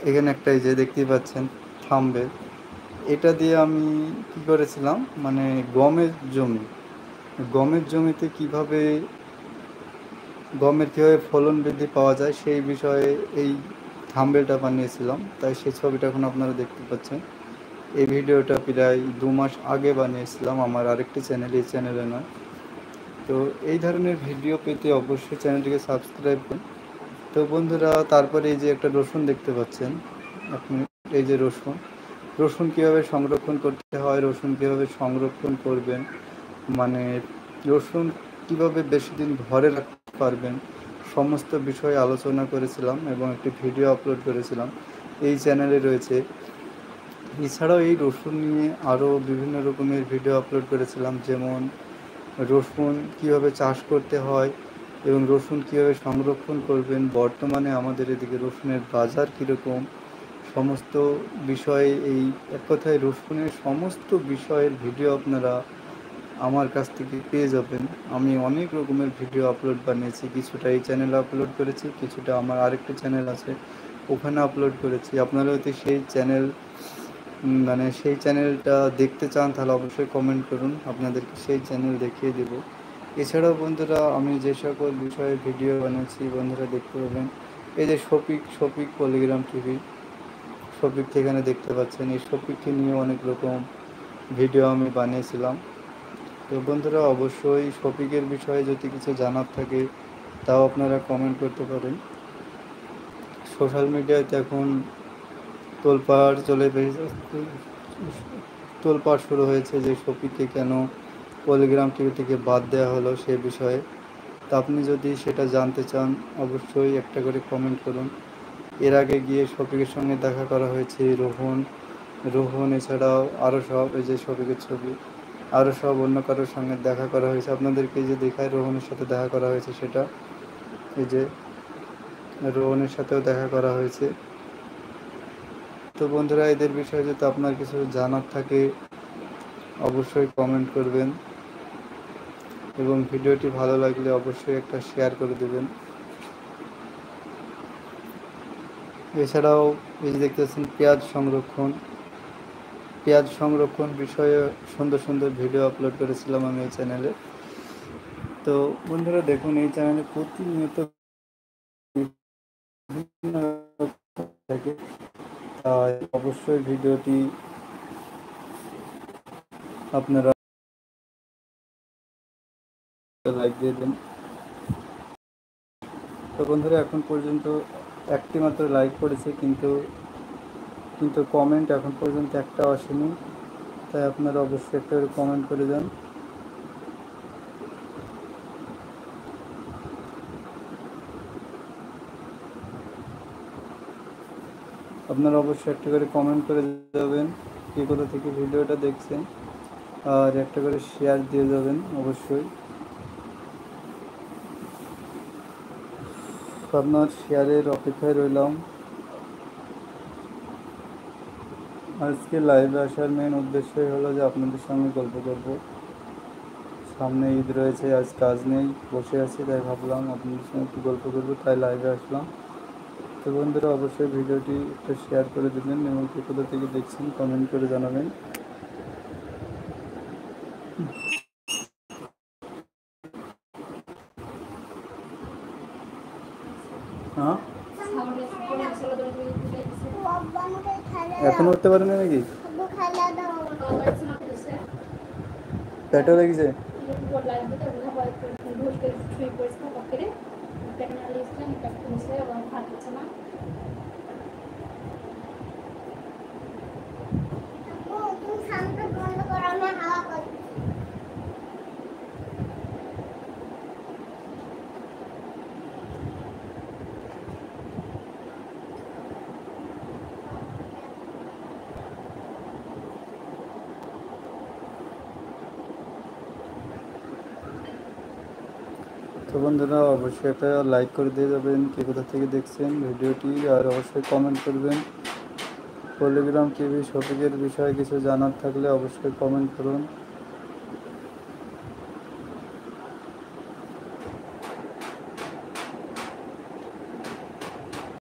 এখানে একটা এই যে দেখতেই পাচ্ছেন থাম্বনেল, এটা দিয়ে আমি কি করেছিলাম, মানে গমের জমিতে কিভাবে গমের কীভাবে ফলন বৃদ্ধি পাওয়া যায় সেই বিষয়ে এই থাম্বনেলটা বানিয়েছিলাম। তাই সেই ছবিটা এখন আপনারা দেখতে পাচ্ছেন। এই ভিডিওটা প্রায় 2 মাস আগে বানিয়েছিলাম আমার আরেকটি চ্যানেল, এই চ্যানেলে নয়। তো এই ধরনের ভিডিও পেতে অবশ্যই চ্যানেলটিকে সাবস্ক্রাইব করুন। তো বন্ধুরা, তারপরে এই যে একটা রসুন দেখতে পাচ্ছেন আপনি, এই যে রসুন কীভাবে সংরক্ষণ করতে হয়, রসুন কীভাবে সংরক্ষণ করবেন, মানে রসুন কীভাবে বেশি দিন ঘরে রাখতে পারবেন, সমস্ত বিষয়ে আলোচনা করেছিলাম এবং একটি ভিডিও আপলোড করেছিলাম, এই চ্যানেলে রয়েছে। এছাড়াও এই রসুন নিয়ে আরও বিভিন্ন রকমের ভিডিও আপলোড করেছিলাম, যেমন রসুন কীভাবে চাষ করতে হয় এবং রসুন কীভাবে সংরক্ষণ করবেন, বর্তমানে আমাদের এদিকে রসুনের বাজার কীরকম, সমস্ত বিষয়ে, এই এক কথায় রসুনের সমস্ত বিষয়ের ভিডিও আপনারা আমার কাছ থেকে পেয়ে যাবেন। আমি অনেক রকমের ভিডিও আপলোড বানিয়েছি, কিছুটা এই চ্যানেলে আপলোড করেছি, কিছুটা আমার আরেকটি চ্যানেল আছে ওখানে আপলোড করেছি। আপনারা যদি সেই চ্যানেল মানে সেই চ্যানেলটা দেখতে চান তাহলে অবশ্যই কমেন্ট করুন, আপনাদেরকে সেই চ্যানেল দেখিয়ে দেব। এছাড়াও বন্ধুরা, আমি যে সকল বিষয়ে ভিডিও বানিয়েছি বন্ধুরা দেখতে পাবেন। এই যে শফিক পলিগ্রাম টিভি, শফিককে এখানে দেখতে পাচ্ছেন। এই শফিককে নিয়ে অনেক রকম ভিডিও আমি বানিয়েছিলাম। তো বন্ধুরা, অবশ্যই শফিকের বিষয়ে যদি কিছু জানার থাকে তাও আপনারা কমেন্ট করতে পারেন। সোশ্যাল মিডিয়াতে এখন তোলপাড় শুরু হয়েছে যে শফিককে কেন পলিগ্রাম টিভি থেকে বাদ দেওয়া হলো সে বিষয়ে। তা আপনি যদি সেটা জানতে চান অবশ্যই একটা করে কমেন্ট করুন। এর আগে গিয়ে শফিকের সঙ্গে দেখা করা হয়েছে, রোহন এছাড়াও আরও সব, এই যে শফিকের ছবি, আরও সব অন্য কারোর সঙ্গে দেখা করা হয়েছে। আপনাদেরকে যে দেখায় রোহনের সাথে দেখা করা হয়েছে, সেটা এই যে রোহনের সাথেও দেখা করা হয়েছে। তো বন্ধুরা, এদের বিষয়ে যদি আপনার কিছু জানার থাকে অবশ্যই কমেন্ট করবেন এবং ভিডিওটি ভালো লাগলে অবশ্যই একটা শেয়ার করে দেবেন। এছাড়াও এই যে দেখতেছেন পেঁয়াজ সংরক্ষণ বিষয়ে সুন্দর সুন্দর ভিডিও আপলোড করেছিলাম আমি এই চ্যানেলে। তো বন্ধুরা দেখুন, এই চ্যানেলে প্রতিনিয়ত থাকে, তাই অবশ্যই ভিডিওটি আপনারা লাইক দিয়ে দেন। তো বন্ধুরা, এখন পর্যন্ত একটি মাত্র লাইক করেছে, কিন্তু কমেন্ট এখন পর্যন্ত একটাও আসেনি। তাই আপনারা অবশ্যই একটা কমেন্ট করে দেন। আপনারা অবশ্যই একটা করে কমেন্ট করে যাবেন কে কোথা থেকে ভিডিওটা দেখছেন, আর একটা করে শেয়ার দিয়ে যাবেন অবশ্যই। আপনার শেয়ারের অপেক্ষায় রইলাম। আজকে লাইভে আসার মেন উদ্দেশ্যই হলো যে আপনাদের সঙ্গে গল্প করব। সামনে ঈদ রয়েছে, আজ কাজ নেই, বসে আছি, তাই ভাবলাম আপনাদের সঙ্গে একটু গল্প করবো, তাই লাইভে আসলাম। তো বন্ধুরা, অবশ্যই ভিডিওটি একটু শেয়ার করে দেবেন এবং কে কোথা থেকে দেখছেন কমেন্ট করে জানাবেন। হ্যাঁ, এখন উঠতে পারেন নাকি? পেটও লেগেছে? তো বন্ধুরা, অবশ্যই একটা লাইক করে দিয়ে যাবেন কে কোথা থেকে দেখছেন ভিডিওটি, আর অবশ্যই কমেন্ট করবেন। পলিগ্রাম টিভি শফিকের বিষয়ে কিছু জানার থাকলে অবশ্যই কমেন্ট করুন।